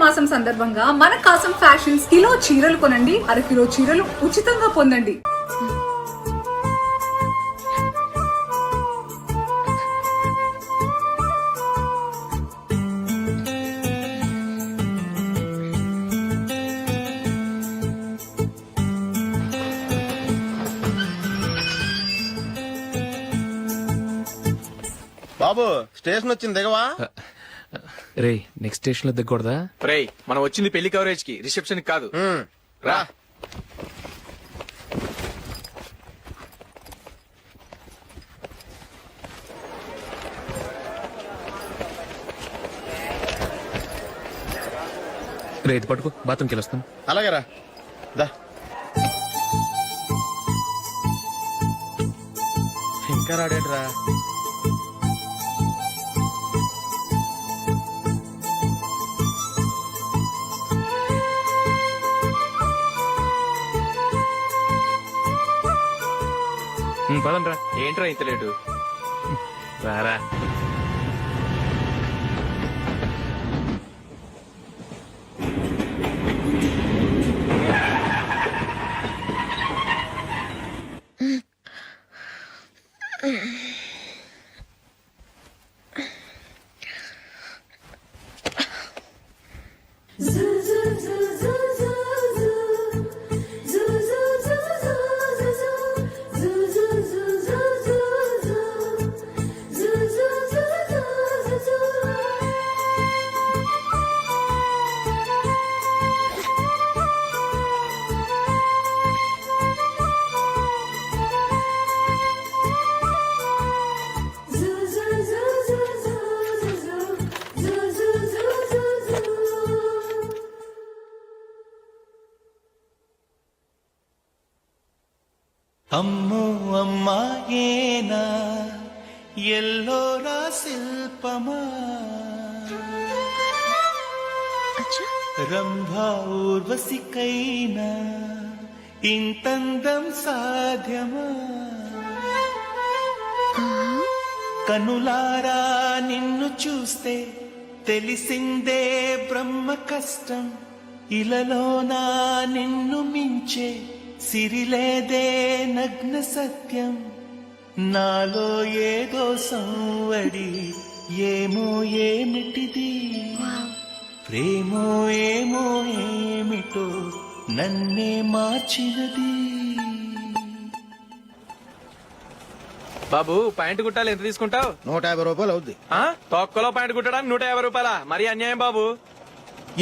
మాసం సందర్భంగా మన కాసం ఫ్యాషన్స్ కిలో చీరలు కొనండి, అరకిలో చీరలు ఉచితంగా పొందండి. బాబు స్టేషన్ వచ్చింది దిగవా? రే నెక్స్ట్ స్టేషన్ లో దిగకూడదా? రే మనం వచ్చింది పెళ్లి కవరేజ్ కి, రిసెప్షన్ కాదు. రా రే ఇది పట్టుకో, బాత్రూమ్కి వెళ్ళొస్తాను. అలాగే రా. దా. ఇంకా రాడేట్రా? పదండి రా. ఏంట్రా ఇంత లేటు? రారా. అమ్మో అమ్మాయేనా ఎల్లోరా శిల్పమా, రంభా ఊర్వశికైనా ఇంతందం సాధ్యమా, కనులారా నిన్ను చూస్తే తెలిసిందే బ్రహ్మ కష్టం, ఇలలోనా నిన్ను మించే సిరిలేదే నగ్న సత్యం, నాలో ఏదో సంవడి ఏమో ఏమిటిది, ప్రేమో ఏమో ఏమిటో నన్నే మార్చినది. బాబు ప్యాంటు కుట్టాలి, ఎంత తీసుకుంటావు? 150 రూపాయలు అవుద్ది. తొక్కలో ప్యాంటు కుట్టడానికి 150 రూపాయల? మరి అన్యాయం బాబు.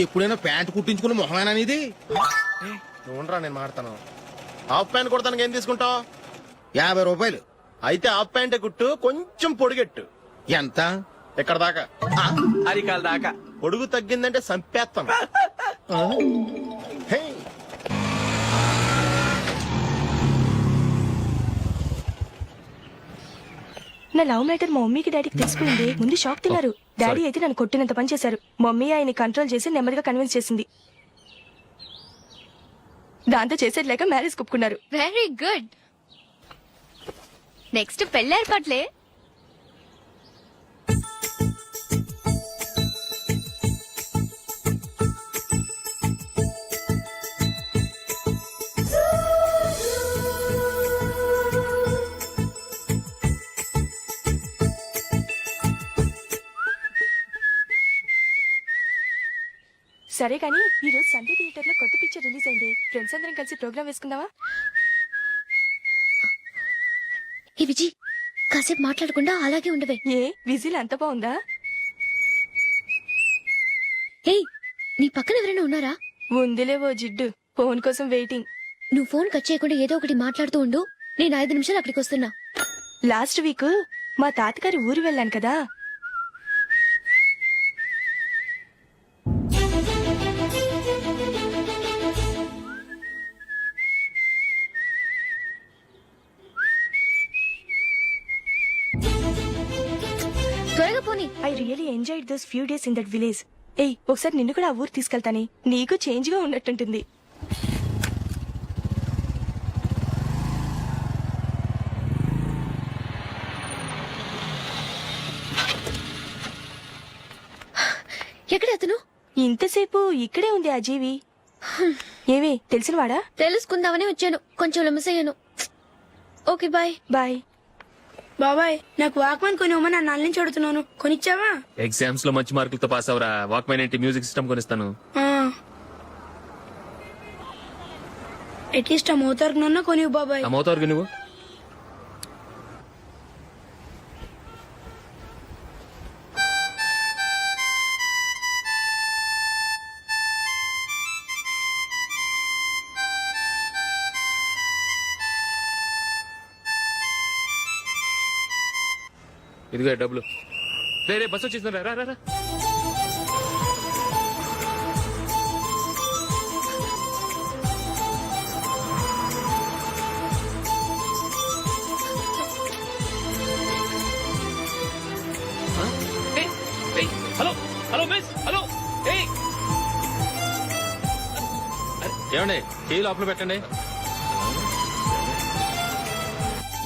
ఎప్పుడైనా ప్యాంట్ కుట్టించుకుని మొహమేనా ఇది? నువ్వు ఉండరా, నేను మాడతాను. హాఫ్ ప్యాంట్ కుడతానికి ఏం తీసుకుంటావు? 50 రూపాయలు. అయితే హాఫ్ ప్యాంటే కుట్టు, కొంచెం పొడిగెట్టు. ఎంత? ఇక్కడ దాకా, అరికాల దాకా. పొడుగు తగ్గిందంటే సంపేస్తాను. హే. నా లవ్ మ్యాటర్ మా మమ్మీకి డాడీకి తెలిసిపోయింది. ముందు షాక్ తిన్నారు. డాడీ అయితే నన్ను కొట్టినంత పని చేశారు. మమ్మీ ఆయన్ని కంట్రోల్ చేసి నెమ్మదిగా కన్విన్స్ చేసింది. దాంతో చేసేది లేక మ్యారేజ్ ఒప్పుకున్నారు. Very good. నెక్స్ట్ పెళ్లి ఏర్పాట్లే. సరే కానీ ఈ రోజు సండే థియేటర్ లో కొత్త పిక్చర్ రిలీజ్ అయింది. ఫ్రెండ్స్ అందరం కలిసి ప్రోగ్రామ్ వేసుకుందామా? ఈ విజి కాసేపు మాట్లాడకుండా అలాగే ఉండవే. ఏ విజిల్ అంత బాగుందా? ఏయ్, నీ పక్కన ఎవరైనా ఉన్నారా? ఉందిలే ఓ జిడ్డు, ఫోన్ కోసం వెయిటింగ్. నువ్వు ఫోన్ కట్ చేయకుండా ఏదో ఒకటి మాట్లాడుతూ ఉండు. నేను 5 నిమిషాలు అక్కడికి వస్తున్నా. లాస్ట్ వీక్ మా తాతగారి ఊరు వెళ్ళాను కదా. త్వరగా పోనీ. I really enjoyed those few days in that village. ఏయ్, ఒకసారి నిన్ను కూడా ఆ ఊరు తీసుకెళ్తానే, నీకు చేంజ్ గా ఉన్నట్టుంటుంది. ఎక్కడ అతను? ఇంతసేపు ఇక్కడే ఉంది ఆ జీవి. ఏవి తెలిసినవాడా? తెలుసుకుందామని వచ్చాను, కొంచెం లెమసయ్యాను. Okay bye. బాయ్. బాబాయ్ నాకు వాక్మన్ కొని ఇవ్వమని నా నాన్న నుంచి అడుగుతున్నాను, కొనిచ్చావా? ఎగ్జామ్స్ లో మంచి మార్కులతో పాస్ అవరా, వాక్మెన్ ఏంటి మ్యూజిక్ సిస్టమ్ కొనిస్తాను. అట్లీస్ట్ ఆ మోతార్కు నన్న కొనివ్వు బాబాయ్. అమ్మవుతావు నువ్వు. ఇదిగో డబ్బులు. రే బస్ వచ్చేసిందా, రా రా రా. Hello hello miss, hello. ఏమండి టీ లోపల పెట్టండి.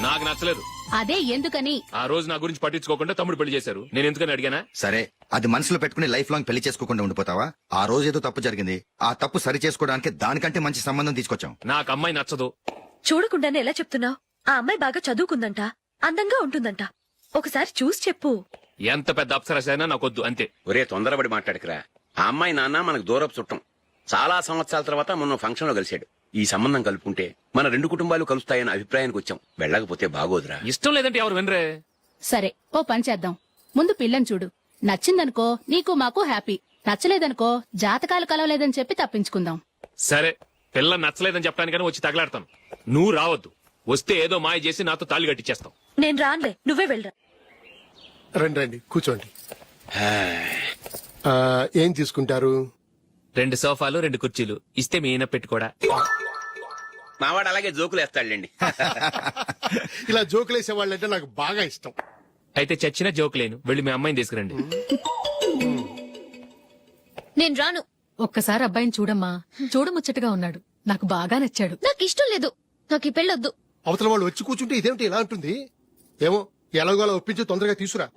నాకు నచ్చలేదు. అదే ఎందుకని? ఆ రోజు నా గురించి పట్టించుకోకుండా తమ్ముడు పెళ్లి చేశారు. నేను ఎందుకని అడిగానా? సరే, అది మనసులో పెట్టుకుని లైఫ్ లాంగ్ పెళ్లి చేసుకోకుండా ఉండిపోతావా? ఆ రోజు ఏదో తప్పు జరిగింది, ఆ తప్పు సరి చేసుకోవడానికి దానికంటే మంచి సంబంధం తీసుకొచ్చాం. నాకు అమ్మాయి నచ్చదు. చూడకుండానే ఎలా చెప్తున్నావు? ఆ అమ్మాయి బాగా చదువుకుందంట, అందంగా ఉంటుందంట. ఒకసారి చూసి చెప్పు. ఎంత పెద్ద అప్సరసైనా నాకొద్దు, అంతే. ఒరే తొందరపడి మాట్లాడకురా. ఆ అమ్మాయి నాన్న మనకు దూరపు చుట్టం. చాలా సంవత్సరాల తర్వాత మొన్న ఫంక్షన్ లో కలిశాడు. ఈ సంబంధం కలుపుకుంటే మన రెండు కుటుంబాలు కలుస్తాయన్న అభిప్రాయానికి వచ్చాం. వెళ్ళకపోతే బాగోదురా. ఇష్టం లేదంటే ఎవరు వినరే. సరే, ఓ పని చేద్దాం. ముందు పిల్లని చూడు. నచ్చిందనుకో నీకు మాకు హ్యాపీ, నచ్చలేదనుకో జాతకాలు కలవలేదని చెప్పి తప్పించుకుందాం. సరే, పిల్ల నచ్చలేదని చెప్పడానికని వచ్చి తగలాడతాను. నువ్వు రావద్దు. వస్తే ఏదో మాయ చేసి నాతో తాళి కట్టించేస్తావు. నేను రానులే, నువ్వే వెళ్ళరా. రండి రండి కూర్చోండి. ఏం తీసుకుంటారు? 2 సోఫాలు 2 కుర్చీలు ఇస్తే మీ ఈయన పెట్టుకోడా. మావాడు అలాగే జోకులు వేస్తాడులేండి. ఇలా జోకులేసే వాళ్ళంటే నాకు బాగా ఇష్టం. అయితే చచ్చిన జోక్ లేను. వెళ్ళి మీ అమ్మాయిని తీసుకురండి. నేను రాను. ఒక్కసారి అబ్బాయిని చూడమ్మా, చూడముచ్చటగా ఉన్నాడు. నాకు బాగా నచ్చాడు. నాకు ఇష్టం లేదు. నాకు ఈ పెళ్ళొద్దు. అవతల వాళ్ళు వచ్చి కూర్చుంటే ఇదేమిటి ఇలా ఉంటుంది? ఏమో ఎలాగోలా ఒప్పించి తొందరగా తీసుకురా.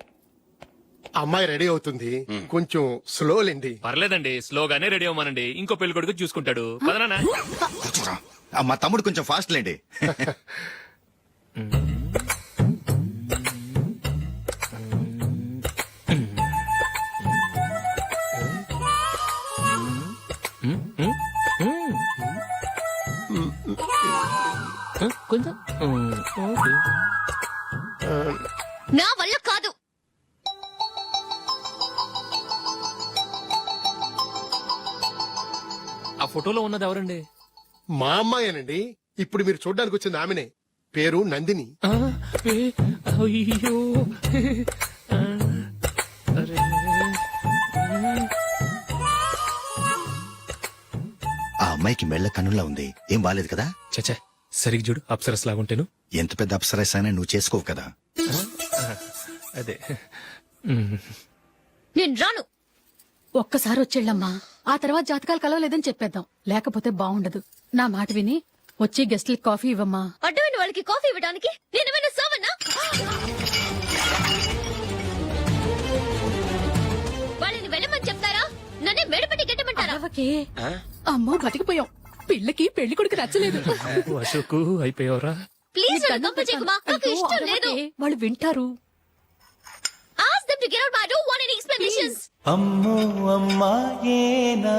అమ్మాయి రెడీ అవుతుంది, కొంచెం స్లో లేండి. పర్లేదండి, స్లోగానే రెడీ అవ్వమనండి. ఇంకో పెళ్లి కొడుకు చూసుకుంటాడు. పదనా. కూర్చోరా. మా తమ్ముడు కొంచెం ఫాస్ట్ లేండి. కొంచెం నా వల్ల కాదు. ఆ ఫోటోలో ఉన్నది ఎవరండి? మా అమ్మాయేనండి. ఇప్పుడు మీరు చూడడానికి వచ్చింది ఆమెనే. పేరు నందిని. అయ్యో. ఆ అమ్మాయికి మెళ్ళ కన్నులా ఉంది. ఏం బాలేదు కదా? చచ్చా, సరిగ్గా చూడు. అప్సరస్ లాగుంటేను. ఎంత పెద్ద అప్సరస్ అయినా నువ్వు చేసుకోవు కదా. అదే. నేను రాను. ఒక్కసారి వచ్చేళ్ళమ్మా, ఆ తర్వాత జాతకాలు కలవలేదని చెప్పేద్దాం. లేకపోతే బాగుండదు. నా మాట విని వచ్చి గెస్ట్లకి కాఫీ ఇవ్వమ్మా. అడ్డమైన వాళ్ళకి కాఫీ ఇవ్వడానికి నేనేమైనా సావన్నా? వాళ్ళని వెళ్ళమని చెప్తారా? నన్నే మెడపట్టి గెట్టమంటారా? అరవకే. అమ్మో బతికిపోయాం. పిల్లకి పెళ్లి కొడుకు నచ్చలేదు. అశోకు అయిపోయావరా. ప్లీజ్ నన్ను పంపించేకుమా. నాకు ఇష్టం లేదు. వాళ్ళు వింటారు. Ask them to get out. I don't want any explanations. అమ్మో అమ్మాయేనా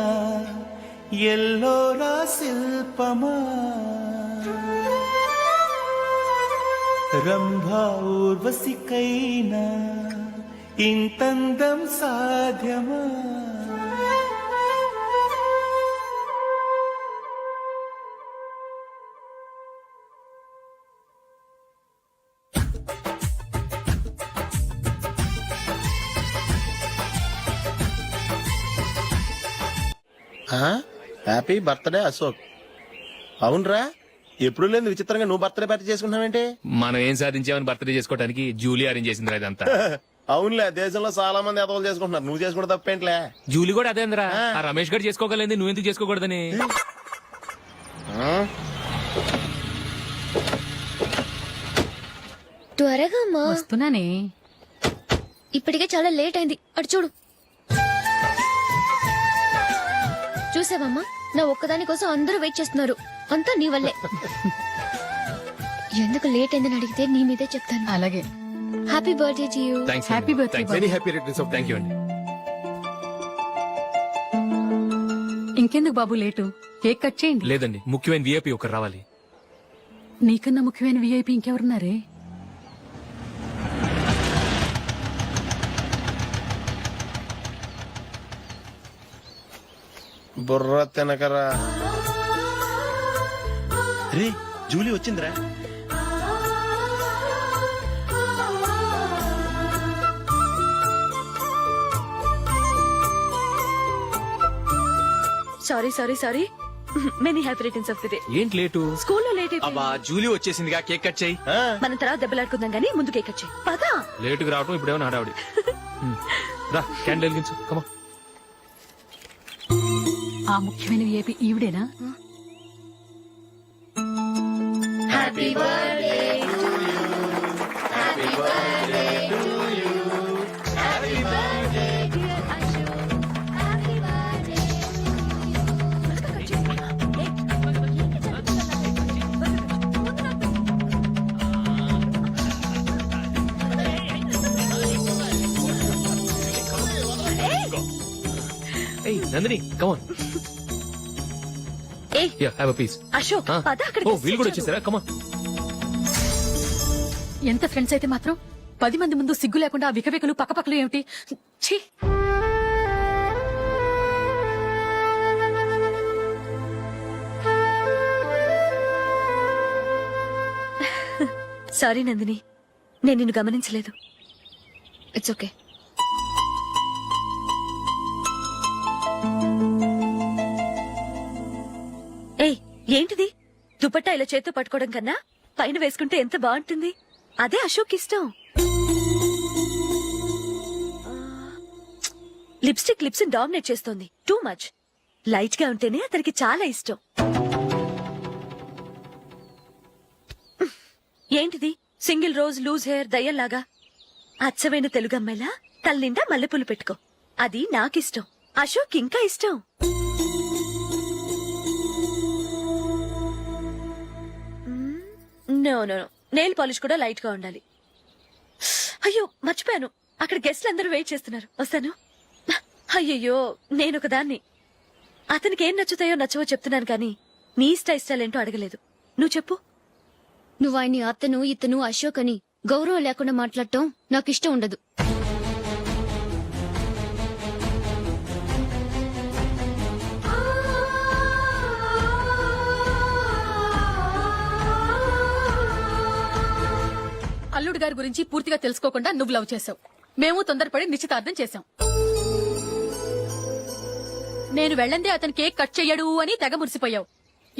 ఎల్లోరా శిల్పమా రంభా ఊర్వశికైనా ఇంతందం సాధ్యమా? Happy birthday Ashok. అవునరా, ఎప్పుడు లేదు విచిత్రంగా నువ్వు బర్త్డే పార్టీ చేసుకుంటున్నావేంటి? మనం ఏం సాధించామని బర్త్డే చేసుకోవడానికి జూలీ అరేంజ్ చేసిందిరా ఇదంతా. అవునులే, దేశంలో చాలా మంది ఎదవలు చేసుకుంటున్నారు. నువ్వు చేసుకోవడం తప్పేంట్లే. జూలీ కూడా అదేంద్రా. ఆ రమేష్ గారు చేసుకోగలేదు, నువ్వెందుకు చేసుకోకూడదని. త్వరగా అమ్మా. వస్తున్నానే. ఇప్పటికే చాలా లేట్ అయింది. అటు చూడు. చూసావమ్మా, నా ఒక్కదాని కోసం అందరూ వెయిట్ చేస్తున్నారు. అంతా నీ వల్లే. ఎందుకు లేట్ అయిందని అడిగితే నీ మీదే చెప్తాను. అలాగే. Happy birthday to you. Happy birthday. Very happy returns of thank you అండి. ఇంకెందుకు బాబు లేటు? కేక్ కట్ చేయండి. లేదండి, ముఖ్యమైన విఐపి ఒకరు రావాలి. నీకన్నా ముఖ్యమైన విఐపి ఇంకెవరున్నారే? బుర్ర తినకరా. రే జూలీ వచ్చిందిరా. Sorry sorry sorry, many happy returns of the day. ఏంటి లేటు? స్కూల్లో లేట్ అయిపోయింది. అబ్బా జూలీ వచ్చేసిందిగా, కేక్ కట్ చేయి. మనం తర్వాత దెబ్బలాడుకుందాం గానీ ముందు కేక్ వచ్చాయి. పదా లేటుగా రావటం ఇప్పుడేమో హడావుడి. రా క్యాండిల్ వెలిగించు, కమా. ఆ ముఖ్యమైన విఐపి ఈవిడేనా? ఏయ్ నందిని, కమాన్. ఏయ్ yeah, have a piece. Ashok, పద అక్కడికి. ఓ వీళ్ళు కూడా వచ్చేసారా? కమాన్. ఎంత ఫ్రెండ్స్ అయితే మాత్రం 10 మంది ముందు సిగ్గు లేకుండా ఆ వికవికలు పక్కపక్కలు ఏమిటి? ఛీ! సారీ నందిని, నేను నిన్ను గమనించలేదు. It's okay. ఏయ్ ఏంటిది? దుపట్టా ఇలా చేత్తో పట్టుకోవడం కన్నా పైన వేసుకుంటే ఎంత బాగుంటుంది. అదే అశోక్ ఇష్టం. లిప్స్టిక్ లిప్స్ డామినేట్ చేస్తోంది. Too much. లైట్ గా ఉంటేనే అతనికి చాలా ఇష్టం. ఏంటిది? సింగిల్ రోజ్ లూజ్ హెయిర్ దయ్యంలాగా. అచ్చమైన తెలుగు అమ్మాయిలా తల్లిండా మల్లెపూలు పెట్టుకో. అది నాకిష్టం. అశోక్ ఇంకా ఇష్టం. No no no, nail polish కూడా లైట్ గా ఉండాలి. అయ్యో మర్చిపోయాను, అక్కడ గెస్ట్లు అందరూ వెయిట్ చేస్తున్నారు. వస్తాను. అయ్యయ్యో, నేను ఒకదాన్ని. అతనికి ఏం నచ్చుతాయో నచ్చవో చెప్తున్నాను కానీ నీ ఇష్టాలేంటో అడగలేదు. నువ్వు చెప్పు. నువ్వు ఆయన్ని అతను ఇతను అశోక్ అని గౌరవం లేకుండా మాట్లాడటం నాకు ఇష్టం ఉండదు. అల్లుడు గారి గురించి పూర్తిగా తెలుసుకోకుండా నువ్వు లవ్ చేసావు. మేము తొందరపడి నిశ్చితార్థం చేశాం. నేను వెళ్ళందే అతను కేక్ కట్ చెయ్యడు అని తెగ మురిసిపోయావు.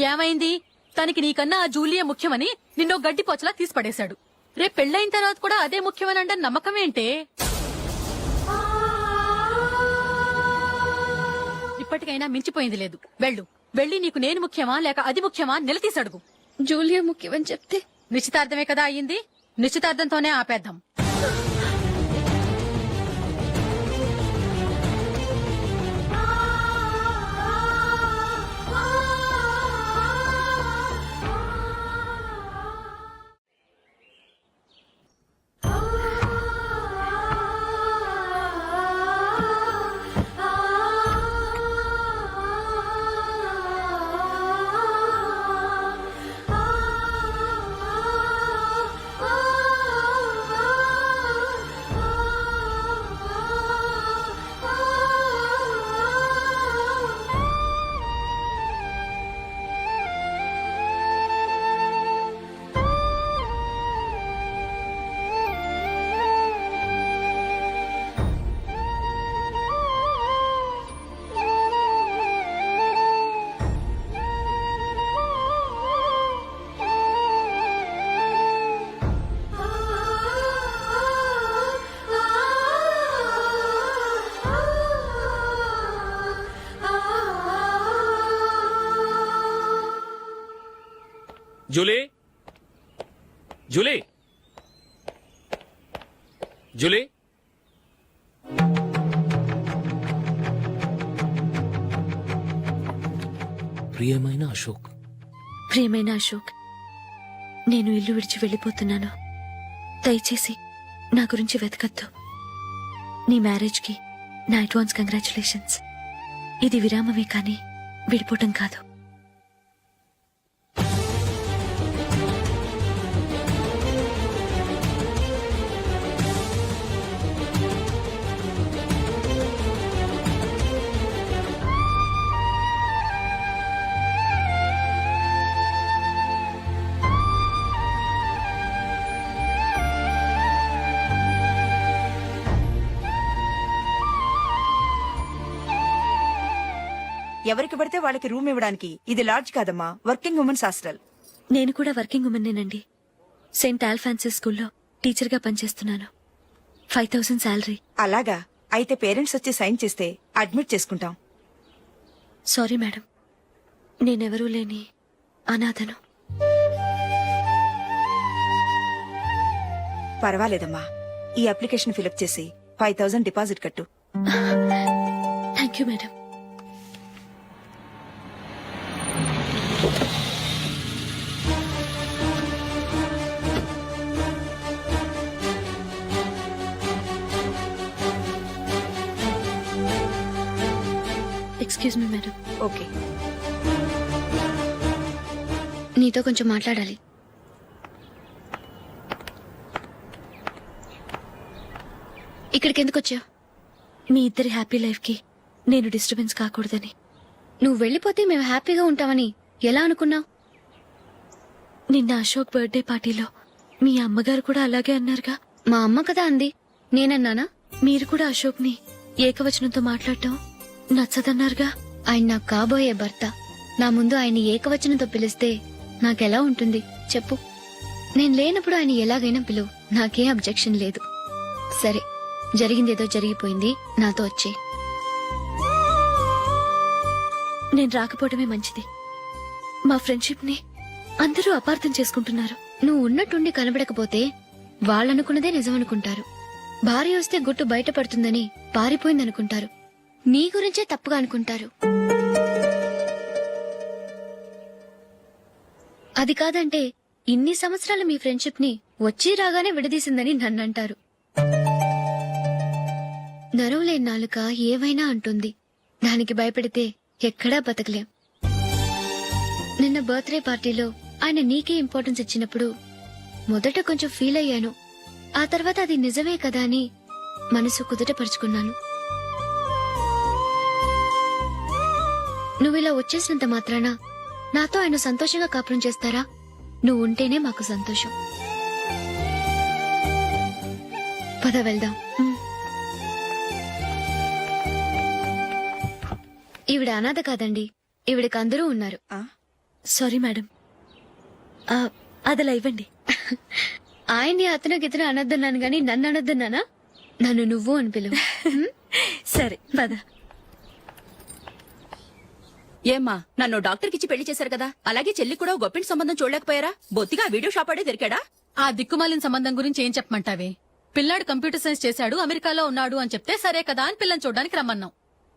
ఏమైంది? తనకి నీకన్నా ఆ జూలియా ముఖ్యమని నిన్నో గడ్డి పోచలా తీసి పడేశాడు. రేపు పెళ్ళైన తర్వాత కూడా అదే ముఖ్యమని అంటే నమ్మకం ఏంటే? ఇప్పటికైనా మించిపోయింది లేదు. వెళ్ళు. వెళ్ళి నీకు నేను ముఖ్యమా లేక అది ముఖ్యమా నిలదీసి అడుగు. జూలియా ముఖ్యమని చెప్తే నిశ్చితార్థమే కదా అయ్యింది. నిశ్చితార్థంతోనే ఆపేద్దాం. Julie, Julie, Julie. ప్రియమైన అశోక్. ప్రియమైన అశోక్, నేను ఇల్లు విడిచి వెళ్ళిపోతున్నాను. దయచేసి నా గురించి వెతకద్దు. నీ మ్యారేజ్కి నా అడ్వాన్స్ కంగ్రాచులేషన్స్. ఇది విరామమే కానీ విడిపోవటం కాదు. ఎవరికి పడితే వాళ్ళకి రూమ్ ఇవ్వడానికి ఇది లాడ్జ్ కాదమ్మా, వర్కింగ్ ఉమెన్స్ హాస్టల్. నేను కూడా వర్కింగ్ ఉమెన్నేనండి. సెయింట్ ఆల్ఫాన్సెస్ స్కూల్లో టీచర్గా పనిచేస్తున్నాను. 5000 శాలరీ. అలాగా, అయితే పేరెంట్స్ వచ్చి సైన్ చేస్తే అడ్మిట్ చేసుకుంటాం. సారీ మేడం, నేనెవరూ లేని అనాథను. పర్వాలేదమ్మా, ఈ అప్లికేషన్ ఫిలప్ చేసి 5000 డిపాజిట్ కట్టు. Thank you madam. Excuse me madam. Okay. నీతో కొంచెం మాట్లాడాలి. ఇక్కడికి ఎందుకు వచ్చావు? మీ ఇద్దరి హ్యాపీ లైఫ్కి నేను డిస్టర్బెన్స్ కాకూడదని. నువ్వు వెళ్ళిపోతే మేము హ్యాపీగా ఉంటామని ఎలా అనుకున్నావు? నిన్న అశోక్ బర్త్డే పార్టీలో మీ అమ్మగారు కూడా అలాగే అన్నారుగా. మా అమ్మ కదా అంది, నేనన్నానా? మీరు కూడా అశోక్ని ఏకవచనంతో మాట్లాడటం నచ్చదన్నారుగా. ఆయన నాకు కాబోయే భర్త. నా ముందు ఆయన ఏకవచనంతో పిలిస్తే నాకెలా ఉంటుంది చెప్పు? నేను లేనప్పుడు ఆయన ఎలాగైనా పిలువు, నాకేం అబ్జెక్షన్ లేదు. సరే, జరిగిందేదో జరిగిపోయింది, నాతో వచ్చే. నేను రాకపోవడమే మంచిది. మా ఫ్రెండ్షిప్ ని అందరూ అపార్థం చేసుకుంటున్నారు. నువ్వు ఉన్నట్టుండి కనబడకపోతే వాళ్ళనుకున్నదే నిజమనుకుంటారు. భార్య వస్తే గుట్టు బయటపడుతుందని పారిపోయిందనుకుంటారు. నీ గురించే తప్పుగా అనుకుంటారు. అది కాదంటే ఇన్ని సంవత్సరాలు మీ ఫ్రెండ్షిప్ ని వచ్చి రాగానే విడదీసిందని నన్నంటారు. నరవలేని నాలుక ఏవైనా అంటుంది. దానికి భయపడితే ఎక్కడా బతకలేం. నిన్న బర్త్డే పార్టీలో ఆయన నీకే ఇంపార్టెన్స్ ఇచ్చినప్పుడు మొదట కొంచెం ఫీల్ అయ్యాను. ఆ తర్వాత అది నిజమే కదా అని మనసు కుదుటపరుచుకున్నాను. నువ్విలా వచ్చేసినంత మాత్రాన నాతో ఆయన సంతోషంగా కాపురం చేస్తారా? నువ్వు ఉంటేనే మాకు సంతోషం. పద వెళ్దాం. ఈవిడ అనాథ కాదండి, ఈవిడకి అందరూ ఉన్నారు. సారీ మేడం, అదలా ఇవ్వండి. ఆయన్ని అతను గితను అనొద్దన్నాను గాని నన్ను అనొద్దన్నానా? నన్ను నువ్వు అని పిలువు. సరే పద. ఏమ్మా, నన్ను డాక్టర్కి ఇచ్చి పెళ్లి చేశారు కదా, అలాగే చెల్లి కూడా గొప్పింటి సంబంధం చూడలేకపోయారా? బొత్తిగా వీడియో షాప్ ఆడే దొరికాడా? ఆ దిక్కుమాలిన సంబంధం గురించి ఏం చెప్పమంటావే? పిల్లాడు కంప్యూటర్ సైన్స్ చేశాడు, అమెరికాలో ఉన్నాడు అని చెప్తే సరే కదా అని పిల్లని చూడడానికి రమ్మన్నాం.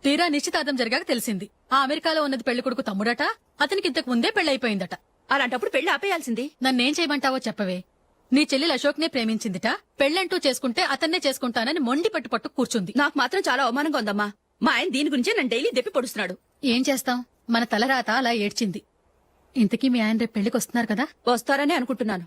తీరా నిశ్చితార్థం జరిగాక తెలిసింది ఆ అమెరికాలో ఉన్నది పెళ్లి కొడుకు తమ్ముడట, అతనికి ఇంతకు ముందే పెళ్లయిపోయిందట. అలాంటప్పుడు పెళ్లి ఆపేయాల్సింది. నన్నేం చేయమంటావో చెప్పవే. నీ చెల్లెలు అశోక్ నే ప్రేమించిందిట, పెళ్లంటూ చేసుకుంటే అతన్నే చేసుకుంటానని మొండి పట్టు కూర్చుంది. నాకు మాత్రం చాలా అవమానంగా ఉందమ్మా. మా ఆయన దీని గురించే నన్ను డైలీ దెప్పి పొడుస్తున్నాడు. ఏం చేస్తాం, మన తలరాత అలా ఏడ్చింది. ఇంతకీ మీ ఆయన రేపు పెళ్లికి వస్తున్నారు కదా? వస్తారని అనుకుంటున్నాను.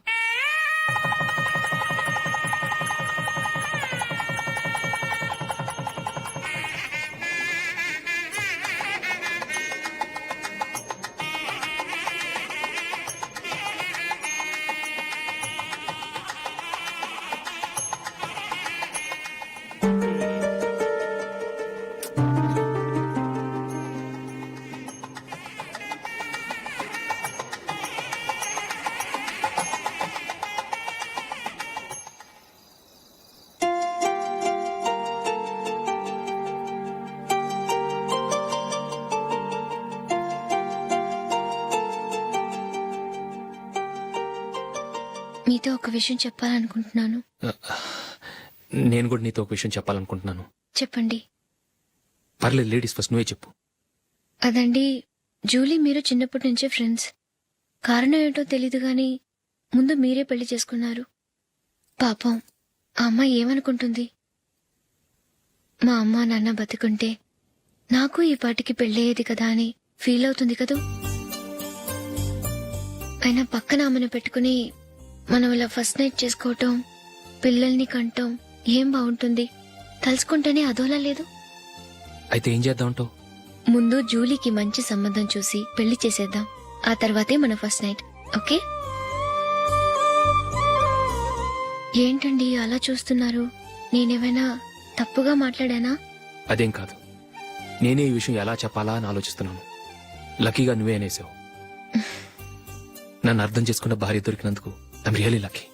మీతో ఒక విషయం చెప్పాలనుకుంటున్నాను. నేను కూడా నీతో ఒక విషయం చెప్పాలనుకుంటున్నాను. చెప్పండి. పర్లేదు, లేడీస్ ఫస్ట్, నువ్వే చెప్పు. అదండి, జూలీ మీరు చిన్నప్పటి నుంచే ఫ్రెండ్స్. కారణం ఏంటో తెలీదు గాని ముందు మీరే పెళ్లి చేసుకున్నారు. పాపం ఆ అమ్మాయి ఏమనుకుంటుంది? మా అమ్మ నాన్న బతికుంటే నాకు ఈ పాటికి పెళ్ళయ్యేది కదా అని ఫీల్ అవుతుంది కదూ. అయినా పక్కన ఆమెను పెట్టుకుని మనం ఇలా ఫస్ట్ నైట్ చేసుకోవటం, పిల్లల్ని కంటం ఏం బాగుంటుంది? తలుచుకుంటేనే అదోలా లేదు. అయితే ఏం చేద్దాం అంటావు? ముందు జూలీకి మంచి సంబంధం చూసి పెళ్లి చేసేద్దాం. ఆ తర్వాతే మన ఫస్ట్ నైట్. ఓకే? ఏంటండి అలా చూస్తున్నారు? నేనేమైనా తప్పుగా మాట్లాడానా? అదేం కాదు, నేనే ఈ విషయం ఎలా చెప్పాలా అని ఆలోచిస్తున్నాను. లక్కీగా నువ్వే అనేసావు. నన్ను అర్థం చేసుకున్న భార్య దొరికినందుకు ఐమ్ రియలీ లక్కీ.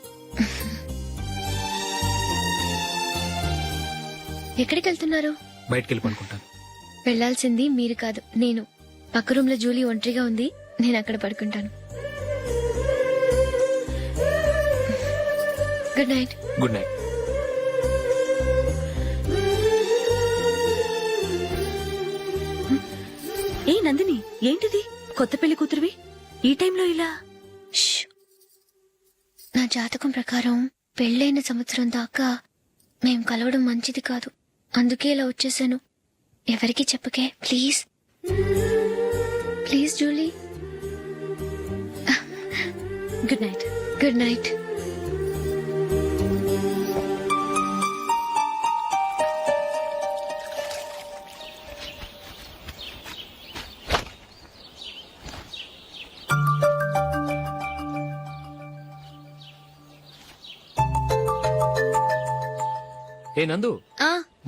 ఎక్కడికి వెళ్తున్నారు? బయటికి వెళ్ళి పడుకుంటాను. వెళ్లాల్సింది మీరు కాదు, నేను. పక్క రూమ్ లో జూలీ ఒంటరిగా ఉంది, నేను అక్కడ పడుకుంటాను. Good night. Good night. ఏ నందిని, ఏంటిది? కొత్త పెళ్లి కూతురువి ఈ టైంలో ఇలా? ష్. నా జాతకం ప్రకారం పెళ్ళైన సంవత్సరం దాకా మేం కలవడం మంచిది కాదు. అందుకే ఇలా వచ్చేసాను. ఎవరికి చెప్పకే please. Please Julie. Good night. Good night. ఏ నందు,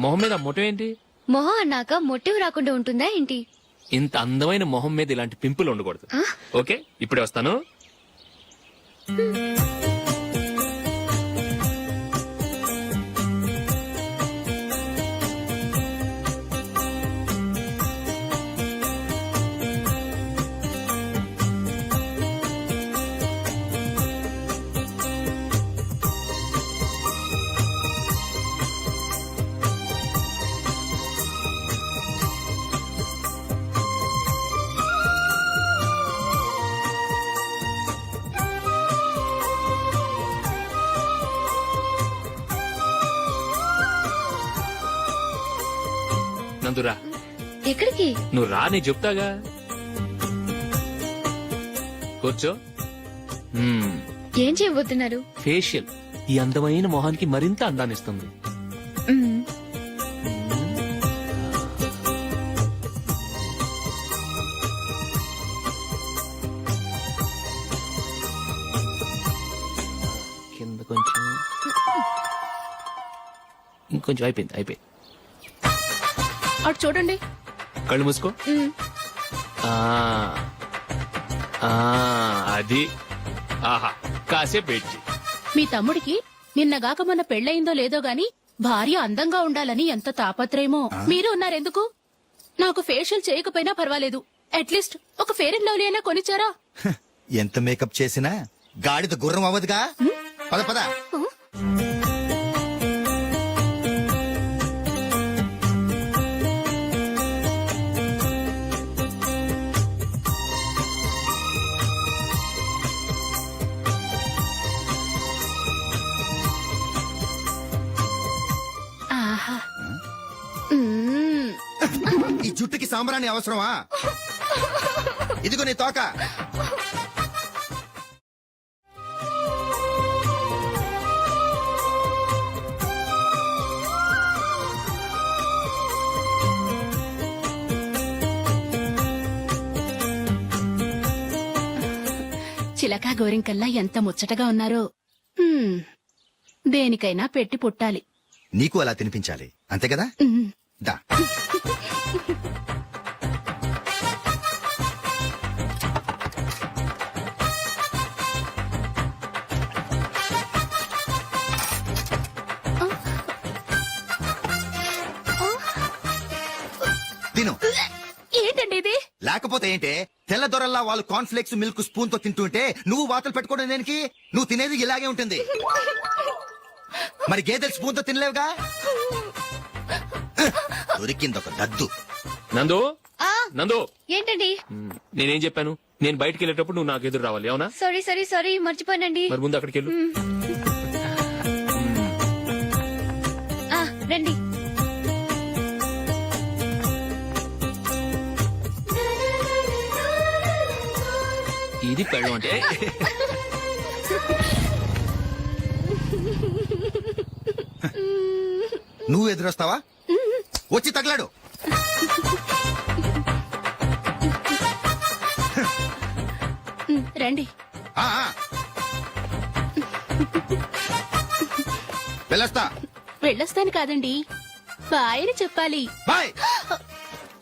మొహం మీద మొట్టం ఏంటి? మొహం అన్నాక మొటివ్ రాకుండా ఉంటుందా ఏంటి? ఇంత అందమైన మొహం మీద ఇలాంటి పింపుల్ ఉండకూడదు. ఓకే, ఇప్పుడే వస్తాను. నందురా. ఎక్కడికి? నువ్వు రా, నేను చెప్తాగా. కూర్చో. ఏం చేయబోతున్నారు? ఫేషియల్ ఈ అందమైన మొహానికి మరింత అందాన్నిస్తుంది. మ్మ్. కింద కొంచెం, ఇంకొంచెం. అయిపోయింది. అటు చూడండి. కళ్ళు మూసుకో. అది. ఆహా, కాసేపు వెయిట్ చెయ్. మీ తమ్ముడికి నిన్నగాక మొన్న పెళ్ళయిందో లేదో గాని భార్య అందంగా ఉండాలని ఎంత తాపత్రయమో. మీరు ఉన్నారెందుకు? నాకు ఫేషియల్ చేయకపోయినా పర్వాలేదు, అట్లీస్ట్ ఒక ఫేర్ అండ్ లవ్లీ అయినా కొనిచ్చారా? ఎంత మేకప్ చేసినా గాడిద గుర్రం అవ్వదుగా. పద పద. ఆహా. ఈ జుట్టుకి సాంబ్రాణి అవసరమా? ఇదిగో నీ తోక. చిలకా గోరింకల్లా ఎంత ముచ్చటగా ఉన్నారో. దేనికైనా పెట్టి పుట్టాలి. నీకు అలా తినిపించాలి, అంతే కదా? దా. తిను. ఏంటండి ఇది? లేకపోతే ఏంటే, తెల్ల దొరల్లా వాళ్ళు కార్న్ఫ్లేక్స్ మిల్క్ స్పూన్ తో తింటుంటే నువ్వు వాతలు పెట్టుకోవడం దేనికి? నువ్వు తినేది ఇలాగే ఉంటుంది. మరి గేదెలు స్పూన్ తో తినలేవుగా. దొరికింది ఒక దద్దు. నందు, నందు ఏంటండి? నేనేం చెప్పాను? నేను బయటికి వెళ్ళేటప్పుడు నువ్వు నాకు ఎదురు రావాలి, అవునా? సారీ మర్చిపోయానండి. మరి ముందు అక్కడికి వెళ్ళు. రండి. ఇది పెళ్ళం అంటే. నువ్వు ఎదురొస్తావా? వచ్చి తగలాడు. రండి. ఆ, ఆ. వెళ్ళొస్తా. వెళ్ళొస్తాను కాదండి, బాయ్ అని చెప్పాలి. బాయ్.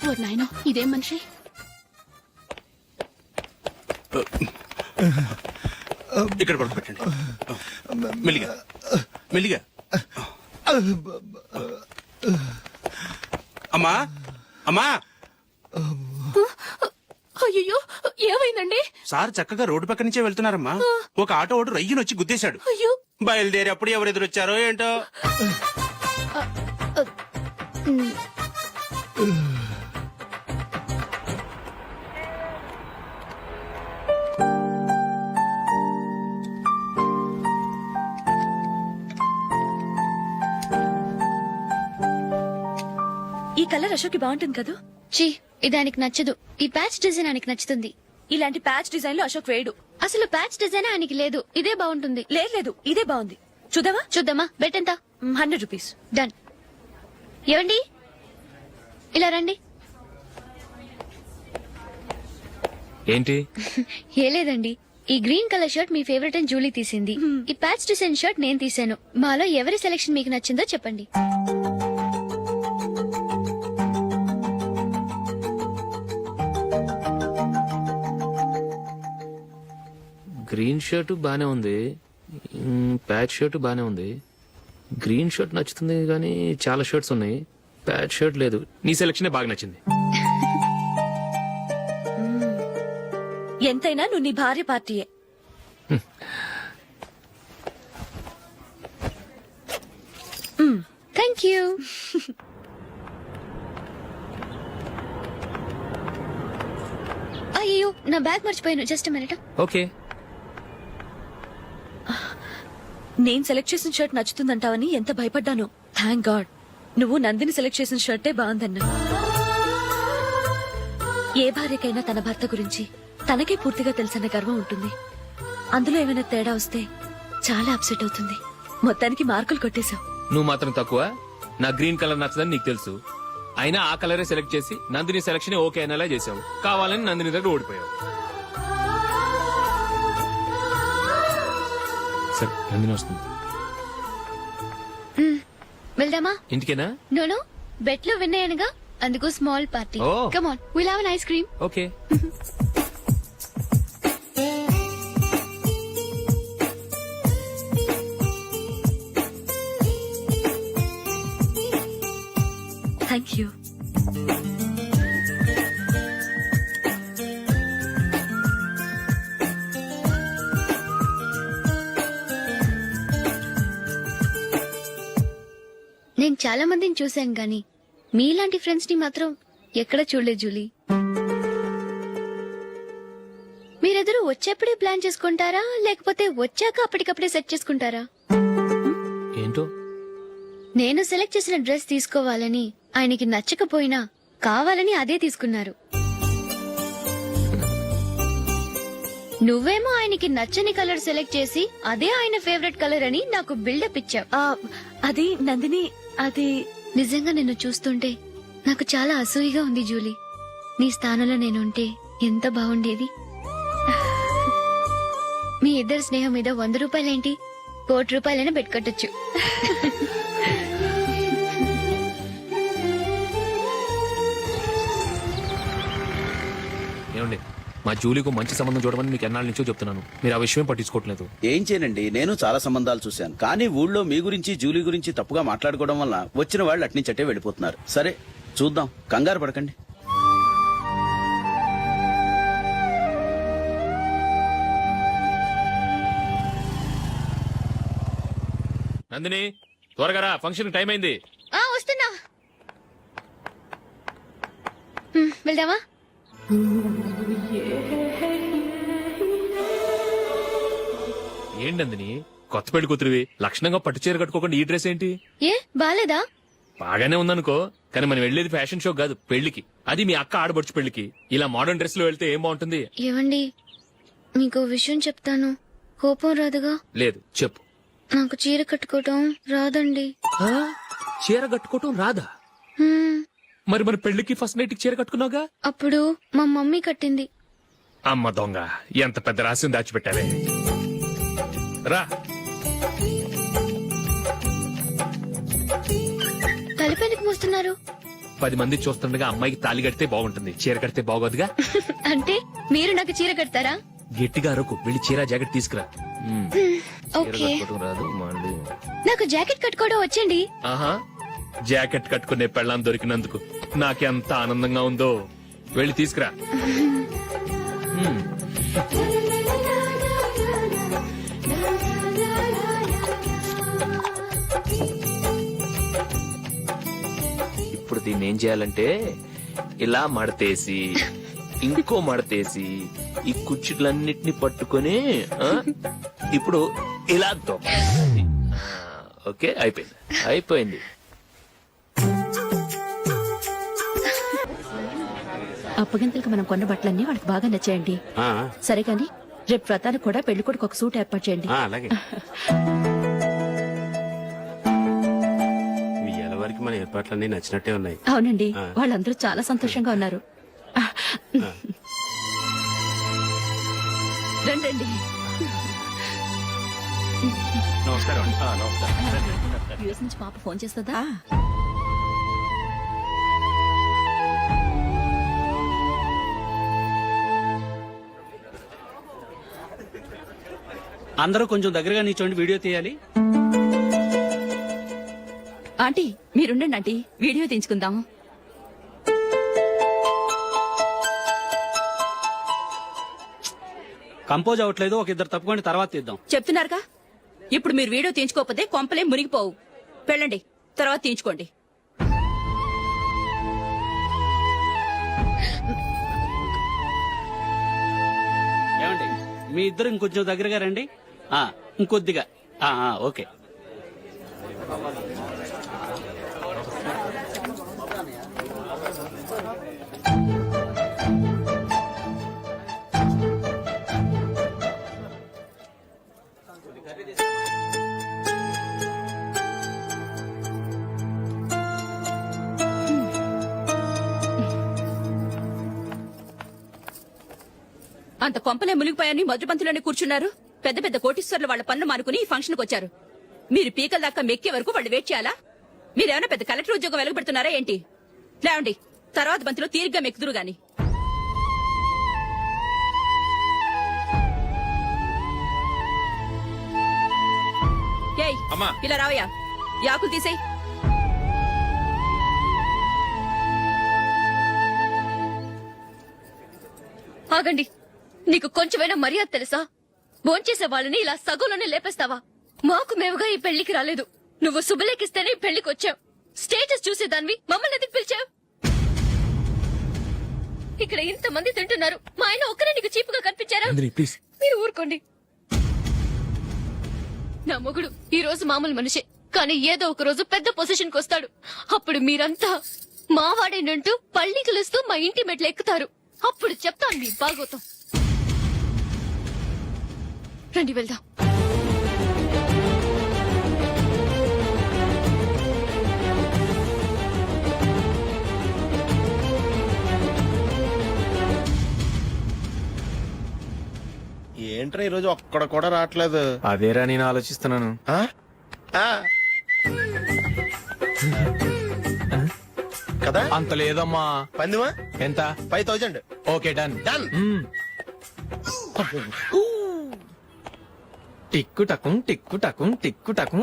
ఓ నాయనో, ఇదేం మనిషి? ఇక్కడ పడుకోబెట్టండి. మెల్లిగా మెల్లిగా. అమ్మా అమ్మా, అయ్యో, ఏమైందండి? సార్ చక్కగా రోడ్డు పక్క నుంచే వెళ్తున్నారమ్మా. ఒక ఆటో ఓడు రయ్యనొచ్చి గుద్దేశాడు. అయ్యో. బయలుదేరి అప్పుడు ఎవరు ఎదురొచ్చారో ఏంటో. ఈ కలర్ అశోక్ బాగుంటుంది కదా? చీ, ఇది ఆయనకి నచ్చదు. ఈ ప్యాచ్ డిజైన్ ఆయనకి నచ్చుతుంది. ఇలాంటి ప్యాచ్ డిజైన్ లో అశోక్ వేయడు. అసలు ప్యాచ్ డిజైన్ ఆయనకి లేదు. ఇదే బాగుంటుంది. లేదు, ఇదే బాగుంది. చూద్దామా? చూద్దామా. బెట్ ఎంత? 100 రూపీస్. డన్. ఏవండి, ఇలా రండి. ఏంటి? ఏ లేదండి, ఈ గ్రీన్ కలర్ షర్ట్ మీ ఫేవరెట్ అని జూలీ తీసింది. ఈ ప్యాచ్ డిజైన్ షర్ట్ నేను తీసాను. మాలో ఎవరి సెలెక్షన్ మీకు నచ్చిందో చెప్పండి. గ్రీన్ షర్ట్ బానే ఉంది, ప్యాచ్ షర్ట్ బానే ఉంది. గ్రీన్ షర్ట్ నచ్చుతుంది కానీ చాలా షర్ట్స్ ఉన్నాయి, ప్యాచ్ షర్ట్ లేదు. నీ సెలెక్షన్ బాగా నచ్చింది. ఎంతైనా నువ్వు నీ భార్య పార్టీయే. Thank you. అయ్యో, నా బ్యాగ్ మర్చిపోయాను. Just minute. ఓకే. నేను సెలెక్ట్ చేసిన షర్ట్ నచ్చుతుందంటావని ఎంత భయపడ్డాను. థ్యాంక్ గాడ్ నువ్వు నందిని సెలెక్ట్ చేసిన షర్టే బాగుందన్నా. ఏ భార్యకైనా తన భర్త గురించి తనకే పూర్తిగా తెలుసన్న గర్వం ఉంటుంది. అందులో ఏమైనా తేడా వస్తే చాలా అప్సెట్ అవుతుంది. మొత్తానికి మార్కులు కొట్టేశావు. నువ్వు మాత్రం తక్కువ. నా గ్రీన్ కలర్ నచ్చదని నీకు తెలుసు, అయినా ఆ కలరే సెలెక్ట్ చేసి నందిని సెలెక్షన్ ఓకే అనేలా చేసావు. కావాలని నందిని దగ్గర ఓడిపోయావు. సరే, నందిని వస్తుంది. వెళ్దామా? ఇంటికేనా? నోను, బెట్ లో విన్నాయనగా, అందుకు small party. Oh. Come on, will have an ice cream. Okay. Thank you. నేను చాలా మందిని చూశాను గాని మీలాంటి ఫ్రెండ్స్ ని మాత్రం ఎక్కడ చూడలేదు జూలీ. మీరెదరూ వచ్చేప్పుడే ప్లాన్ చేసుకుంటారా, లేకపోతే వచ్చాక అప్పటికప్పుడే సెట్ చేసుకుంటారా? ఏంటో? నేను సెలెక్ట్ చేసిన డ్రెస్ తీసుకోవాలని ఆయనకి నచ్చకపోయినా కావాలని అదే తీసుకున్నారు. నువ్వేమో ఆయనకి నచ్చని కలర్ సెలెక్ట్ చేసి అదే ఆయన ఫేవరెట్ కలర్ అని నాకు బిల్డప్ ఇచ్చావు. అది నందిని, అది నిజంగా నిన్ను చూస్తుంటే నాకు చాలా అసూయగా ఉంది జూలీ. నీ స్థానంలో నేనుంటే ఎంత బాగుండేది. మీ ఇద్దరు స్నేహం మీద 100 రూపాయలేంటి, 1 కోటి రూపాయలైనా పెట్టుకొట్టచ్చు. ఏమండి, మా జూలీకు మంచి సంబంధం చూడమని మీకు ఎన్నాళ్ళ నుంచో చెప్తున్నాను, మీరు ఆ విషయం పట్టించుకోవట్లేదు. ఏం చేయనండి, నేను చాలా సంబంధాలు చూశాను. కానీ ఊళ్ళో మీ గురించి జూలీ గురించి తప్పుగా మాట్లాడుకోవడం వల్ల వచ్చిన వాళ్ళు అట్నుంచటే వెళ్ళిపోతున్నారు. సరే చూద్దాం, కంగారు పడకండి. నందిని, త్వరగా రా, ఫంక్షన్ టైం అయింది. వస్తున్నా. వెళ్దామా? ఏంటందని కొత్త పెళ్లి కూతురివి లక్షణంగా పట్టు చీర కట్టుకోకుండా ఈ డ్రెస్ ఏంటి? ఏ బాలేదా? బాగానే ఉందనుకో, కానీ మనం వెళ్ళేది ఫ్యాషన్ షో కాదు, పెళ్లికి. అది మీ అక్క ఆడబడుచు పెళ్లికి. ఇలా మోడర్న్ డ్రెస్ లో వెళ్తే ఏం బాగుంటుంది? ఏవండి, మీకు విషయం చెప్తాను, కోపం రాదుగా? లేదు, చెప్పు. నాకు చీర కట్టుకోవటం రాదండి. ఆ? చీర కట్టుకోవటం రాదా? హ్మ్, మరి మన పెళ్లికి ఫస్ట్ నైట్ చీర కట్టుకున్నావుగా? అప్పుడు మా మమ్మీ కట్టింది. అమ్మ దొంగ, ఎంత పెద్ద రహస్యం దాచిపెట్టావే. రా. తలపెందుకు మోస్తున్నారు? 10 మంది చూస్తుండగా అమ్మాయికి తాళి కడితే బాగుంటుంది, చీర కడితే బాగోదుగా. అంటే మీరు నాకు చీర కడతారా? గట్టిగా అరకు, వెళ్ళి చీర జాకెట్ తీసుకురా. చీర ఓకే. కట్టుకోవటం రాదు మళ్ళీ. నాకు జాకెట్ కట్టుకోవడం వచ్చండి. ఆహా, జాకెట్ కట్టుకునే పెళ్ళాం దొరికినందుకు నాకెంత ఆనందంగా ఉందో. వెళ్ళి తీసుకురా. హ్మ్. ఇప్పుడు దీన్ని ఏం చేయాలంటే ఇలా మడతేసి ఇంకో మడతేసి ఈ కుర్చీలన్నిటిని పట్టుకొని ఇప్పుడు ఇలా దొక్కాలి. ఓకే, అయిపోయింది. అప్పగింతలకు మనం కొన్న బట్టలన్నీ వాళ్ళకి బాగా నచ్చాయండి. సరే కానీ రేపు వ్రతానికి కూడా పెళ్లి కొడుకు ఒక సూట్ ఏర్పాటు చేయండి. అలాగే. వరకు మన ఏర్పాట్లన్నీ నచ్చినట్టే ఉన్నాయి. అవునండి, వాళ్ళందరూ చాలా సంతోషంగా ఉన్నారు. రండి. నమస్కారం. యూఎస్ నుంచి పాప ఫోన్ చేస్తుందా? అందరూ కొంచెం దగ్గరగా నిల్చోండి, వీడియో తీయాలి. ఆంటీ మీరుండండి ఆంటీ, వీడియో తీయించుకుందాం. కంపోజ్ అవ్వట్లేదు, ఒక ఇద్దరు తప్పుకోండి, తర్వాత తీద్దాం. చెప్తున్నారుగా, ఇప్పుడు మీరు వీడియో తీయించుకోకపోతే కొంపలే మునిగిపోవు. వెళ్ళండి, తర్వాత తీయించుకోండి. ఏమండి, మీ ఇద్దరు ఇంకొంచెం దగ్గరగా రండి. ఇంకొద్దిగా. ఓకే. అంత కొంపలే మునిగిపోయాని మధురపంతులోనే కూర్చున్నారు. పెద్ద పెద్ద కోటీశ్వర్లు వాళ్ళ పన్ను మానుకుని ఈ ఫంక్షన్కి వచ్చారు. మీరు పీకల దాకా మెక్కే వరకు వాళ్ళు వెయిట్ చేయాలా? మీరేమైనా పెద్ద కలెక్టర్ ఉద్యోగం వెలగబెడుతున్నారా ఏంటి? లేవండి, తర్వాత బంతిలో తీరిగ్గా మెక్కుదురు గాని. ఏయ్, ఇలా రావయ్యా, యాకులు తీసేయ్. ఆగండి, నీకు కొంచెమైనా మర్యాద తెలుసా? భోంచేసే వాళ్ళని ఇలా సగంలోనే లేపేస్తావా? మాకు మేముగా ఈ పెళ్లికి రాలేదు, నువ్వు శుభలేఖిస్తేనే ఈ పెళ్లికి వచ్చావు. స్టేటస్ చూసేదాన్ని మమ్మల్ని ఎందుకు పిలిచావు? ఇక్కడ ఇంతమంది తింటున్నారు, మా ఆయన ఒక్కరే నీకు చీపుగా కనిపించారా? మీరు ఊరుకోండి. నా మొగుడు ఈ రోజు మామూలు మనిషే, కానీ ఏదో ఒక రోజు పెద్ద పొజిషన్ కి వస్తాడు. అప్పుడు మీరంతా మావాడేనంటూ పళ్ళి కలుస్తూ మా ఇంటి మెట్లు ఎక్కుతారు. అప్పుడు చెప్తాను మీ బాగోతాం. రండి వెళ్దాం. ఏంట్రా ఈరోజు ఒక్కడ కూడా రావట్లేదు? అదేరా నేను ఆలోచిస్తున్నాను. కదా అంత లేదమ్మా. పందిమా ఎంత? 5000. Okay, done. డన్. టిక్కు టకుం టిక్కు టకుం టిక్కు టకుం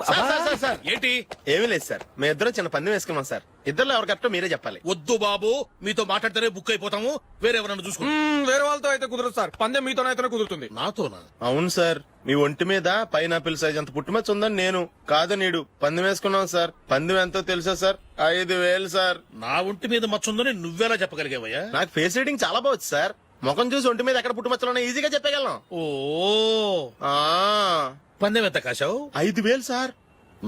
సార్ ఏంటి ఏమీ లేదు సార్ మేము ఇద్దరం చిన్న పందెం వేసుకున్నాం సార్ ఇద్దరు ఎవరు కరెక్టో మీరే చెప్పాలి. వద్దు బాబు మీతో మాట్లాడితేనే బుక్ అయిపోతాము వేరెవరన్నా చూసుకో వేరే వాళ్ళతో అయితే కుదరదు సార్ పందెం మీతోనైతేనే కుదురుతుంది నాతోనా అవును సార్ మీ ఒంటి మీద పైనాపిల్ సైజ్ అంత పుట్టుమచ్చ ఉందని నేను కాదు నీడు పందెం వేసుకున్నాం సార్. పందెం ఎంతో తెలుసా సార్? 5,000 సార్. నా ఒంటి మీద మచ్చ ఉందని నువ్వెలా చెప్పగలిగావయ్యా నాకు ఫేస్ రీడింగ్ చాలా బాగుంది సార్. ముఖం చూసి ఒంటి మీద ఎక్కడ పుట్టుమచ్చలో ఈజీగా చెప్పగలను. ఓ ఆ పందెం ఎంత కాశావు 5,000 సార్.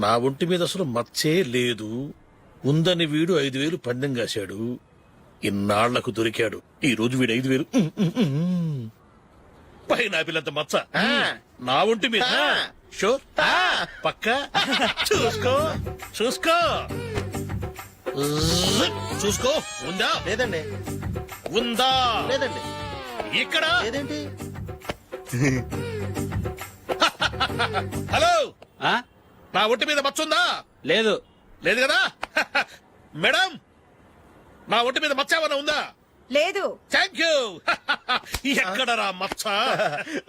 నా ఒంటి మీద అసలు మచ్చే లేదు ఉందని వీడు 5,000 పందెం కాశాడు ఇన్నాళ్లకు దొరికాడు ఈ రోజు వీడు 5,000 పైన పిల్లంత మచ్చ నా ఒంటి మీద షూర్ పక్క చూసుకో చూసుకో చూసుకో ఉందా లేదండి. ఉందా లేదండి. ఇక్కడ లేదేంటి? హలో నా ఒంటి మీద మచ్చ ఉందా లేదు లేదు కదా మేడం నా ఒంటి మీద మచ్చ ఏమైనా ఉందా లేదు. థ్యాంక్ యూ ఎక్కడరా మచ్చ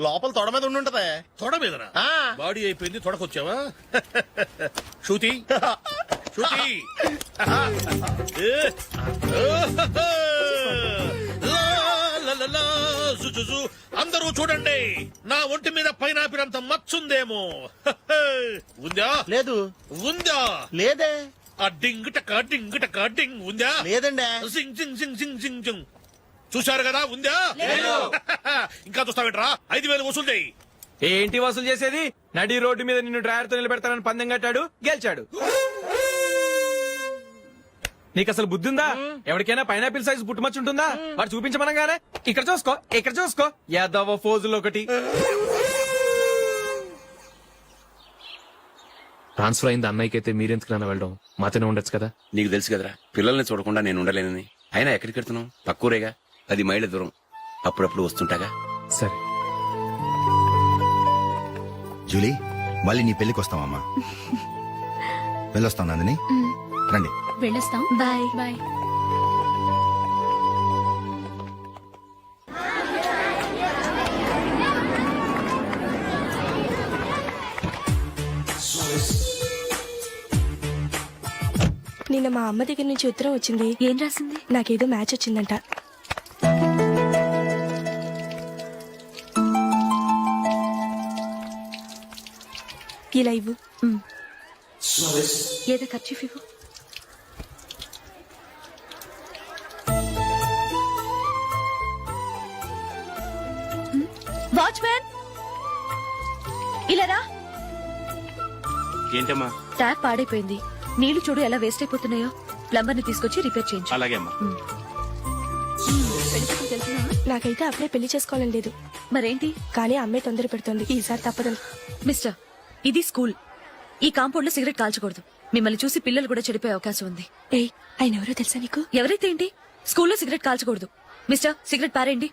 లోపల తొడ మీద ఉండి ఉంటదే. తొడ మీదనా ఆ. బాడీ అయిపోయింది తొడకొచ్చావా శృతి శృతి అందరూ చూడండి నా ఒంటి మీద పైనాపిల్ అంత మచ్చుందేమో ఉందా లేదు. ఉందా లేదే. ఆ డింగ్ టక డింగ్ టక డింగ్ ఉందా లేదండి. సింగ్ సింగ్ సింగ్ సింగ్ సింగ్ సింగ్ చూశారు కదా ఉందా ఇంకా చూస్తావేట్రా 5,000 వసూలు చేయి ఏంటి వసూలు చేసేది నడి రోడ్డు మీద నిన్ను డ్రైవర్ తో నిలబెడతానని పందెం కట్టాడు గెలిచాడు నీకు అసలు బుద్ధి ఉందా ఎవరికైనా పైనాపిల్ సైజ్ పుట్టుమచ్చు ఉంటుందా వాడు చూపించమనగానే ఇక్కడ చూసుకో ఇక్కడ చూసుకో యాదవ ఫోజులు ఒకటి ట్రాన్స్ఫర్ అయింది అన్నయ్యకి అయితే మీరెందుకు నాన్న వెళ్ళడం మాతోనే ఉండొచ్చు కదా. నీకు తెలుసు కదరా పిల్లల్ని చూడకుండా నేను ఉండలేనని. అయినా ఎక్కడికి వెళ్తున్నావు పక్కూరేగా 10 మైళ్ళ దూరం అప్పుడప్పుడు వస్తుంటాగా. సరే జూలీ మళ్ళీ నీ పెళ్లికి వస్తామమ్మా. వెళ్ళొస్తాం నందిని రండి. వెళ్ళొస్తాం బాయ్ బాయ్. నిన్న మా అమ్మ దగ్గర నుంచి ఉత్తరం వచ్చింది. ఏం రాసింది? నాకేదో మ్యాచ్ వచ్చిందంట. ఇలా ఇవ్వు. ఏదో ఖర్చు ఇవ్వు. వాచ్మ్యాన్ ఇలా రా. ఏంటమ్మా ట్యాప్ పాడైపోయింది. నీళ్లు చూడు ఎలా వేస్ట్ అయిపోతున్నాయో. ప్లంబర్ ని తీసుకొచ్చి రిపేర్ చేయించు. అలాగే అమ్మా. నాకైతే అప్పుడే పెళ్లి చేసుకోవాలని లేదు. మరేంటి? కానీ అమ్మాయి తొందర పెడుతోంది. ఈసారి తప్పదు. మిస్టర్, ఇది స్కూల్. ఈ కాంపౌండ్ లో సిగరెట్ కాల్చకూడదు. మిమ్మల్ని చూసి పిల్లలు కూడా చెడిపోయే అవకాశం ఉంది. ఏయ్, ఆయన ఎవరో తెలుసా నీకు? ఎవరైతే ఏంటి, స్కూల్లో సిగరెట్ కాల్చకూడదు. మిస్టర్, సిగరెట్ పారేయండి.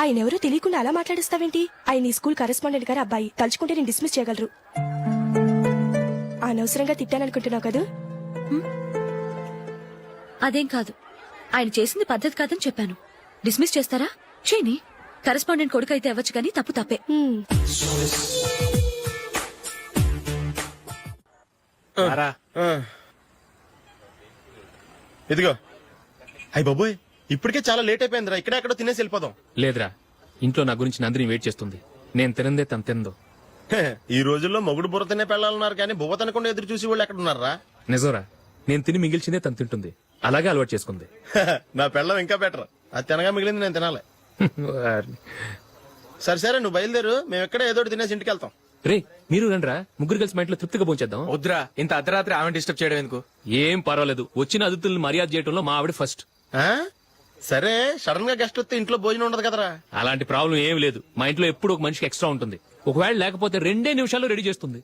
ఆయన ఎవరో తెలియకుండా అలా మాట్లాడిస్తావేంటి? ఆయన ఈ స్కూల్ కరెస్పాండెంట్ గారి అబ్బాయి. తలుచుకుంటే నేను డిస్మిస్ చేయగలరు. అనవసరంగా తిట్టాననుకుంటున్నావు కదా? అదేం కాదు. ఆయన చేసింది పద్ధతి కాదని చెప్పాను. డిస్మిస్ చేస్తారా? చేయని. కరెస్పాండెంట్ కొడుకు అయితే అవ్వచ్చు కానీ తప్పు తప్పే. ఇదిగో. అయ్య బాబోయ్, ఇప్పటికే చాలా లేట్ అయిపోయిందిరా. ఇక్కడే ఎక్కడో తినేసి వెళ్ళిపోదాం. లేదురా, ఇంట్లో నా గురించి నందిని వెయిట్ చేస్తుంది. నేను తినందే తను తిందో. ఈ రోజుల్లో మొగుడు బుర్ర తినే పెళ్ళాలన్నారు కానీ బువ్వ తినకుండా ఎదురు చూసి వాళ్ళు ఎక్కడ ఉన్నారా? నిజంరా, నేను తిని మిగిల్చిందే తను తింటుంది. అలాగే అలవాటు చేసుకుంది. నా పెళ్ళం ఇంకా బెటర్. అది తినగా మిగిలింది నేను తినాలి. సరే సరే, నువ్వు బయలుదేరు. మేము ఎక్కడే ఏదో తినేసి ఇంటికి వెళ్తాం. రే, మీరు రండిరా, ముగ్గురు కలిసి మా ఇంట్లో తృప్తిగా పోంచేద్దాం. వద్దురా, ఇంత అర్ధరాత్రి ఆమె డిస్టర్బ్ చేయడం ఎందుకు? ఏం పర్వాలేదు, వచ్చిన అతిథులను మర్యాద చేయడంలో మా ఆవిడ ఫస్ట్. ఆ? సరే, సడన్ గా గెస్ట్ వస్తే ఇంట్లో భోజనం ఉండదు కదరా. అలాంటి ప్రాబ్లం ఏం లేదు. మా ఇంట్లో ఎప్పుడు ఒక మనిషికి ఎక్స్ట్రా ఉంటుంది. ఒకవేళ లేకపోతే 2 నిమిషాల్లో రెడీ చేస్తుంది.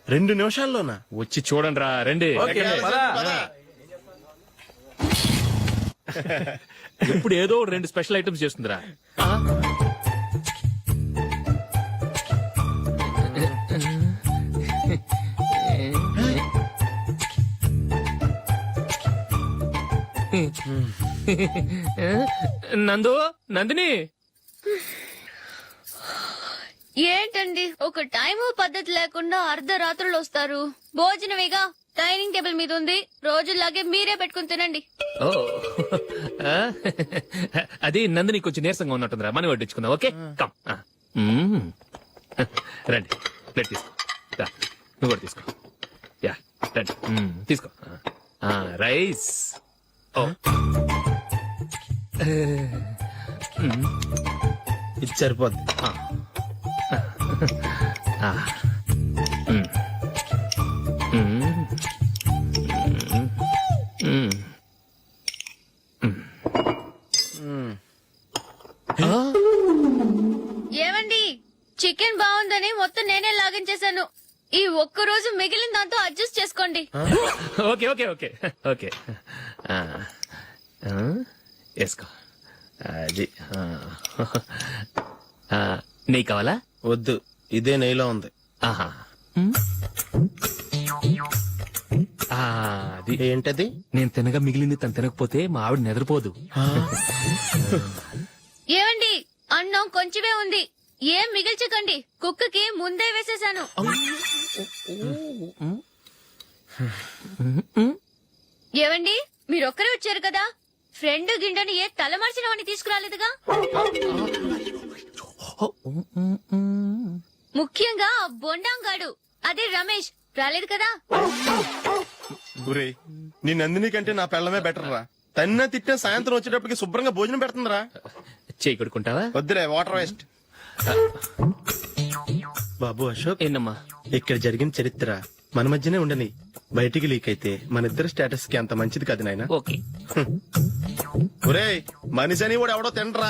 2 నిమిషాల్లోనా? వచ్చి చూడండి రా, రండి. ఇప్పుడు ఏదో 2 స్పెషల్ ఐటమ్స్ చేస్తుందిరా. నందిని ఏంటండి ఒక టైము పద్ధతి లేకుండా అర్ధరాత్రులు వస్తారు. భోజనమేగా డైనింగ్ టేబుల్ మీద ఉంది. రోజుల్లాగే మీరే పెట్టుకుని తినండి. ఓ ఆ, అది నందిని కొంచెం నీరసంగా ఉన్నట్టుందిరా, మనం వడ్డించుకుందాం. Okay come. రండి ప్లేట్ తీసుకో. రా, నువ్వు కూడా తీసుకో. యా రండి. తీసుకో. రైస్. ఓ ఇది సరిపోద్ది. ఏమండి చికెన్ బాగుందని మొత్తం నేనే లాగించేశాను. ఈ ఒక్క రోజు మిగిలిన దాంతో అడ్జస్ట్ చేసుకోండి. ఓకే ఓకే ఓకే ఓకే వేసుకో. అది నెయ్యి కావాలా? వద్దు, ఇదే నెయ్యిలో ఉంది. ఆహా. అది ఏంటది? నేను తినగా మిగిలింది తను తినకపోతే మా ఆవిడ నిద్రపోదు. ఏమండి అన్నం కొంచెమే ఉంది, ఏం మిగిల్చకండి. కుక్కకి ముందే వేసేశాను. ఏవండి మీరొక్కరే వచ్చారు కదా, ఫ్రెండ్ గిండెని ఏ తలమార్చిన వాడిని తీసుకురాలేదుగా. ముఖ్యంగా బొండాంగాడు అదే రమేష్ రాలేదు కదా. గురే, నీ నందిని కంటే నా పిల్లమే బెటర్ రా. తన్న తిట్టిన సాయంత్రం వచ్చేటప్పటికి శుభ్రంగా భోజనం పెడుతుందిరా. చేయి కొడుకుంటావా? వద్దులే, వాటర్ వేస్ట్. బాబు అశోక్, ఏంటమ్మా? ఇక్కడ జరిగిన చరిత్ర మన మధ్యనే ఉండని, బయటికి లీక్ అయితే మన ఇద్దరు స్టేటస్ కి అంత మంచిది కాదు నాయన. ఓకే. ఒరే, మనిషి అని కూడా ఎవడో తినరా.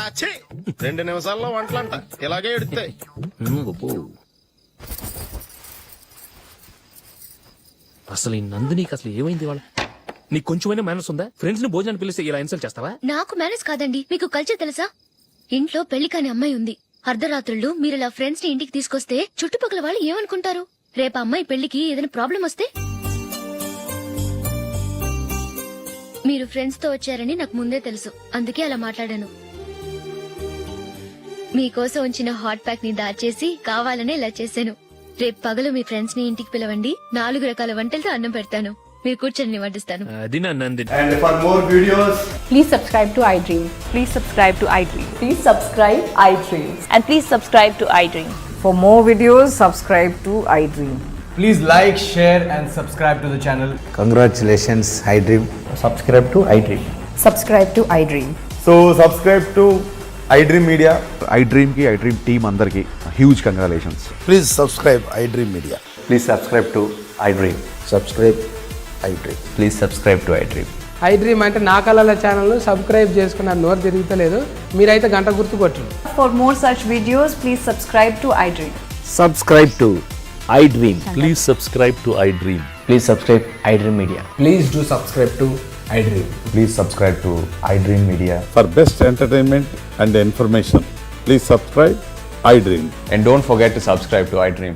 2 నిమిషాల్లో వంటలంట ఇలాగే ఎడుతాయి. అసలు ఈ నందినికి అసలు ఏమైంది వాళ్ళ? నీకు కొంచెమైనా మేనర్స్ ఉందా? ఫ్రెండ్స్ ని భోజనాన్ని పిలిస్తే ఇలా ఇన్సల్ట్ చేస్తావా? నాకు మేనేజ్ కాదండి, మీకు కల్చర్ తెలుసా? ఇంట్లో పెళ్లి కాని అమ్మాయి ఉంది. అర్ధరాత్రుళ్ళు మీరు ఇలా ఫ్రెండ్స్ ని ఇంటికి తీసుకొస్తే చుట్టుపక్కల వాళ్ళు ఏమనుకుంటారు? రేపు అమ్మాయి పెళ్లికి ఏదైనా ప్రాబ్లం వస్తే? మీరు ఫ్రెండ్స్ తో వచ్చారని నాకు ముందే తెలుసు, అందుకే అలా మాట్లాడాను. మీకోసం ఉంచిన హాట్ ప్యాక్ ని దాచేసి కావాలనే ఇలా చేశాను. రేపు పగలు మీ ఫ్రెండ్స్ ని ఇంటికి పిలవండి, 4 రకాల వంటలతో అన్నం పెడతాను. మీరు కూర్చొని వడ్డిస్తాను. అది నా Nandini. And for more videos, please subscribe to iDream. Please subscribe to iDream. Please subscribe iDream. And please subscribe to iDream. For more videos, subscribe to iDream. please like, share and subscribe to the channel. Congratulations iDream. Subscribe to iDream. Subscribe to iDream. So subscribe to iDream Media. iDream కి iDream team అందరికి huge congratulations. Please subscribe iDream media. Please subscribe to iDream. Subscribe iDream. Please subscribe to iDream. iDream అంటే నా కళల channel subscribe చేసుకున్న నోరు తిరుగుతలేదు. మీరైతే గంట గుర్తు కొట్టండి. For more such videos, please subscribe to iDream. Subscribe to iDream. Please subscribe to iDream. Please subscribe iDream Media. Please do subscribe to iDream. Please subscribe to iDream Media. For best entertainment and information, please subscribe iDream. And don't forget to subscribe to iDream.